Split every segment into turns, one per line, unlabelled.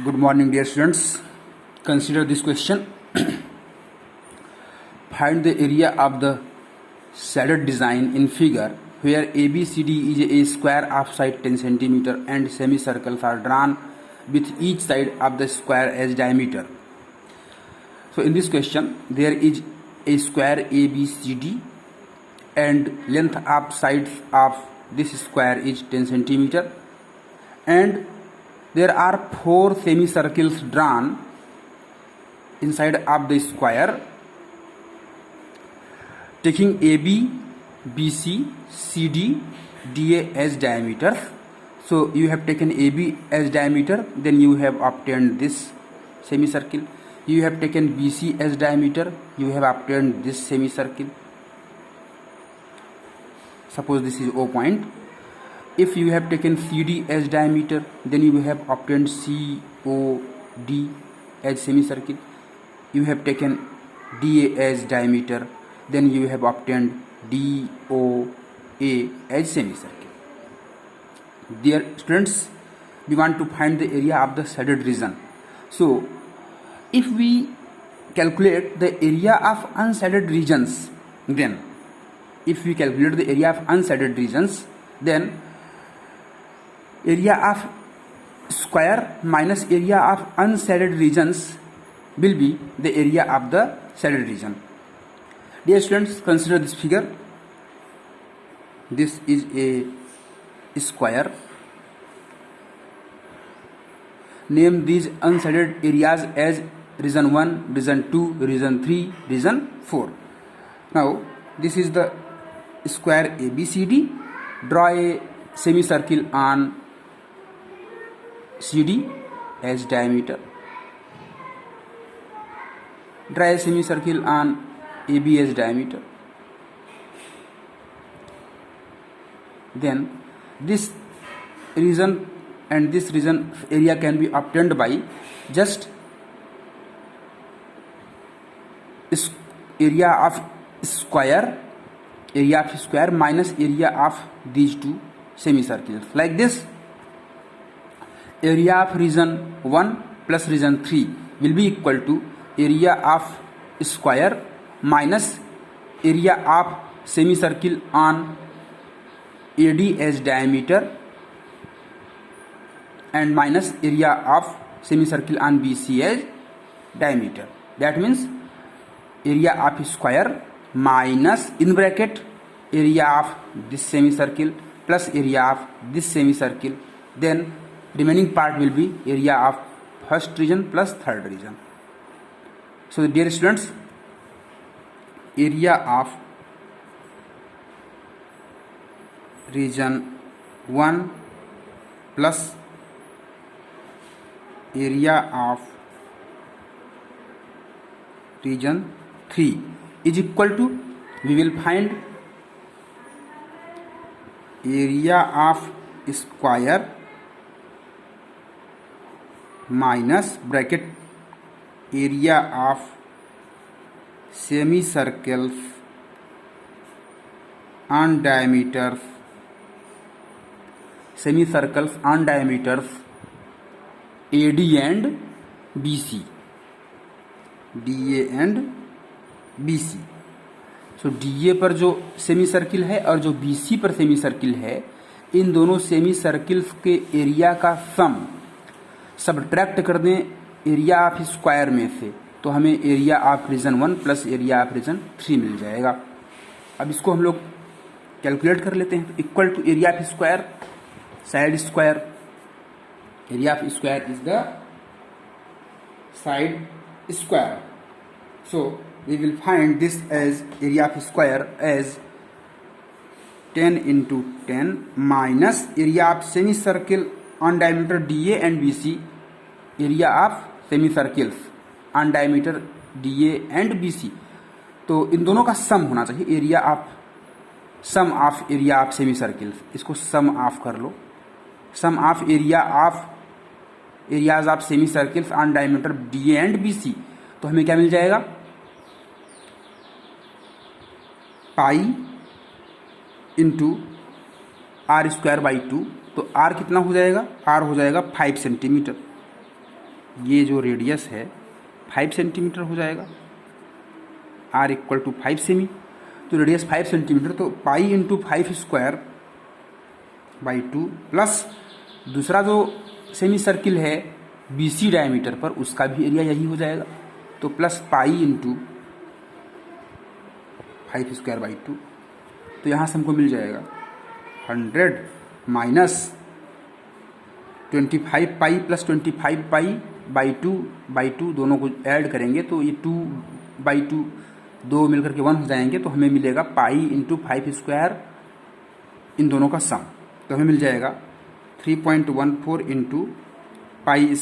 Good morning, dear students. Consider this question. Find the area of the shaded design in figure where ABCD is a square of side 10 cm and semicircles are drawn with each side of the square as diameter. So in this question, there is a square ABCD and length of sides of this square is 10 cm and there are 4 semicircles drawn inside of the square taking AB, BC, CD, DA as diameters. So you have taken AB as diameter, then you have obtained this semicircle. You have taken BC as diameter, you have obtained this semicircle. Suppose this is O point. If you have taken CD as diameter, then you have obtained COD as semicircle. You have taken DA as diameter, then you have obtained DOA as semicircle. Dear students, we want to find the area of the shaded region. So, if we calculate the area of unshaded regions, then area of square minus area of unshaded regions will be the area of the shaded region. Dear students, consider this figure. This is a square. Name these unshaded areas as region 1, region 2, region 3, region 4. Now, this is the square ABCD. Draw a semicircle on CD as diameter. Draw a semicircle on AB as diameter. Then this region and this region area can be obtained by just area of square minus area of these two semicircles. Like this, area of region 1 plus region 3 will be equal to area of square minus area of semicircle on AD as diameter and minus area of semicircle on BC as diameter. That means area of square minus in bracket area of this semicircle plus area of this semicircle, then remaining part will be area of first region plus third region. So dear students, area of region 1 plus area of region 3 is equal to, we will find area of square minus bracket area of semicircles on diameters AD and BC, DA and BC. So DA पर जो semi circle है और जो BC पर semi circle है, इन दोनों semi circles के area का सम सब्ट्रैक्ट कर दें एरिया ऑफ स्क्वायर में से, तो हमें area of region 1 plus area of region 3 मिल जाएगा. अब इसको हम लोग कैलकुलेट कर लेते हैं. Equal to area of square, side square, area of square is the side square. So we will find this as area of square as 10 into 10 minus area of semicircle on diameter DA and BC, area of semicircles on diameter DA and BC. तो इन दोनों का sum होना चाहिए, area of sum of area of semicircles. इसको sum of कर लो. Sum of areas of semicircles on diameter DA and BC. तो हमें क्या मिल जाएगा, पाई इंटू R² बाई 2. तो R कितना हो जाएगा, R हो जाएगा 5 सेंटीमीटर. ये जो रेडियस है 5 सेंटीमीटर हो जाएगा, r इक्वल टू 5 सेमी। तो रेडियस 5 सेंटीमीटर, तो pi into 5 square by 2 plus दूसरा जो सेमी सर्किल है BC डायमीटर पर, उसका भी एरिया यही हो जाएगा, तो plus pi into 5 square by 2। तो यहाँ से हमको मिल जाएगा 100 minus 25 pi plus 25 pi by 2 दोनों को ऐड करेंगे तो ये 2/2 दो मिलकर के 1 हो जाएंगे, तो हमें मिलेगा पाई इंटू 5 स्क्वायर, इन दोनों का सम। तो हमें मिल जाएगा 3.14 into pi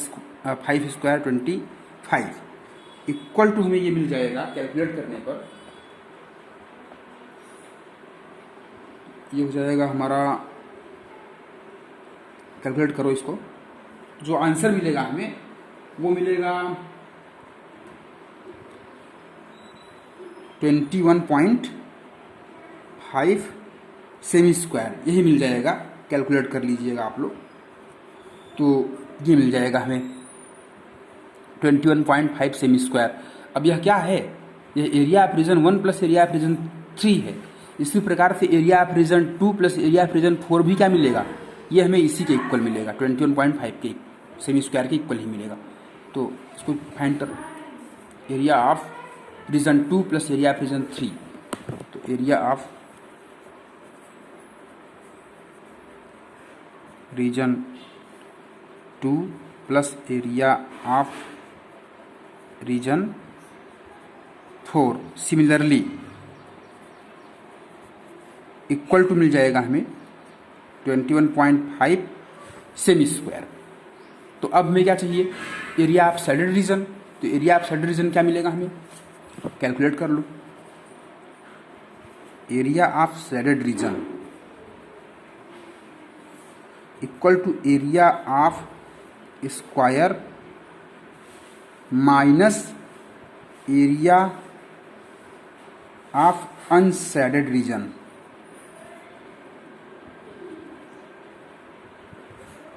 5 square 25 equal to, हमें ये मिल जाएगा कैलकुलेट करने पर, ये हो जाएगा हमारा, कैलकुलेट करो इसको, जो आंसर मिलेगा हमें वो मिलेगा 21.5 सेमी स्क्वायर, यही मिल जाएगा। कैलकुलेट कर लीजिएगा आप लोग, तो ये मिल जाएगा हमें 21.5 सेमी स्क्वायर। अब यह क्या है, यह area of region 1 plus area of region 3 है। इसी प्रकार से area of region 2 plus area of region 4 भी क्या मिलेगा, ये हमें इसी के इक्वल मिलेगा, 21.5 के सेमी स्क्वायर के इक्वल ही मिलेगा। तो इसको फाइंड कर, area of region 2 plus area of region 3, तो area of region 2 plus area of region 4 similarly equal to मिल जाएगा हमें 21.5 सेमी स्क्वायर। तो अब हमें क्या चाहिए, एरिया ऑफ शेडेड रीजन। तो एरिया ऑफ शेडेड रीजन क्या मिलेगा हमें, कैलकुलेट कर लो। Area of shaded region equal to area of square minus area of unshaded region.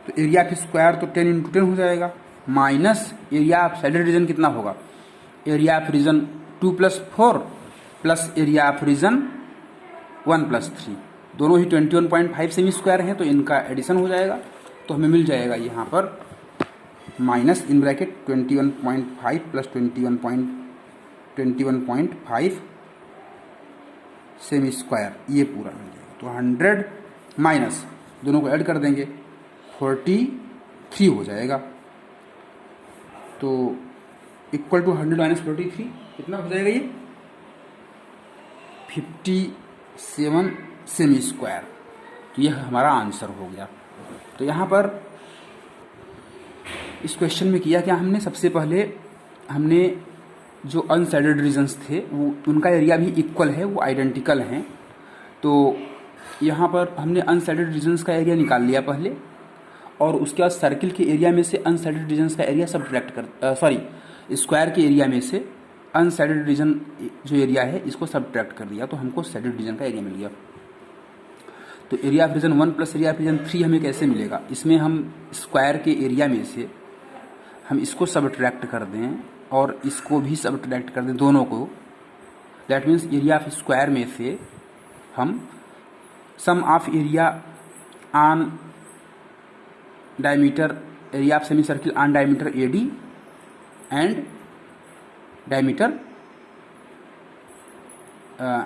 तो एरिया ऑफ स्क्वायर तो 10 इंटू 10 हो जाएगा, minus area of shaded region कितना होगा, area of region 2 plus 4 plus area of region 1 plus 3, दोनों ही 21.5 semi square हैं, तो इनका एडिशन हो जाएगा। तो हमें मिल जाएगा यहाँ पर minus in bracket 21.5 plus 21.5 semi square, ये पूरा मिल जाएगा। तो 100 माइनस दोनों को ऐड कर देंगे 43 हो जाएगा। तो इक्वल टू 100 माइनस 43 कितना हो जाएगा, ये 57 सेमी स्क्वायर। तो यह हमारा आंसर हो गया। तो यहाँ पर इस क्वेश्चन में किया क्या हमने, सबसे पहले हमने जो अनशेडेड रीजन्स थे वो उनका एरिया भी इक्वल है, वो आइडेंटिकल हैं। तो यहाँ पर हमने अनशेडेड रीजन्स का एरिया निकाल लिया पहले, और उसके बाद सर्किल के एरिया में से अनशेडेड रीजन्स का एरिया सब्ट्रैक्ट कर, स्क्वायर के एरिया में से अनशेडेड रीजन जो एरिया है इसको सब्ट्रैक्ट कर दिया, तो हमको शेडेड रीजन का एरिया मिल गया। तो area of region 1 plus area of region 3 हमें कैसे मिलेगा, इसमें हम स्क्वायर के एरिया में से हम इसको सब्ट्रैक्ट कर दें और इसको भी सब्ट्रैक्ट कर दें, दोनों को। That means area of square में से हम sum of area on diameter, area of semi circle on diameter AD and diameter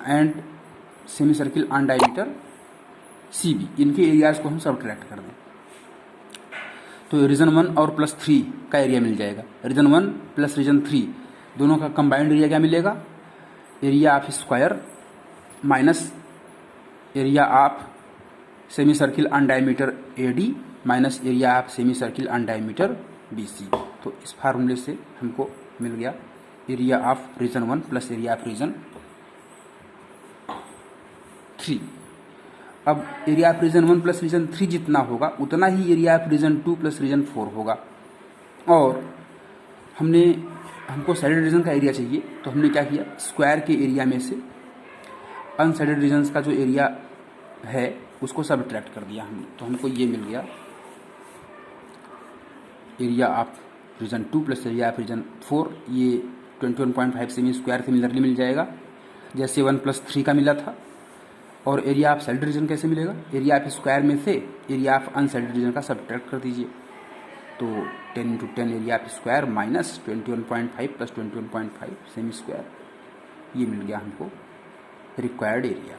and semi circle on diameter CB, इनके एरियाज को हम सब्ट्रैक्ट कर दें। तो रीजन 1 और प्लस 3 का एरिया मिल जाएगा। रीजन 1 प्लस रीजन 3 दोनों का कंबाइंड एरिया क्या मिलेगा, area of square minus area of semi circle on diameter AD minus area of semi circle on diameter BC। तो इस फार्मूले से हमको मिल गया area of region 1 plus area of region 3। अब area of region 1 plus region 3 जितना होगा उतना ही area of region 2 plus region 4 होगा। और हमको शेडेड रीजन का एरिया चाहिए, तो हमने क्या किया, स्क्वायर के एरिया में से अनशेडेड रीजन्स का जो एरिया है उसको सब्ट्रैक्ट कर दिया हमने, तो हमको ये मिल गया area of region 2 plus area of region 4, ये 21.5 सेमी स्क्वायर सिमिलरली मिल जाएगा जैसे 1+3 का मिला था। और एरिया ऑफ सेल्ड रीजन कैसे मिलेगा? एरिया ऑफ स्क्वायर में से एरिया ऑफ अनसेल्ड रीजन का सब्ट्रैक्ट कर दीजिए, तो 10 × 10 area of square minus 21.5 plus 21.5 semi square, ये मिल गया हमको रिक्वायर्ड एरिया।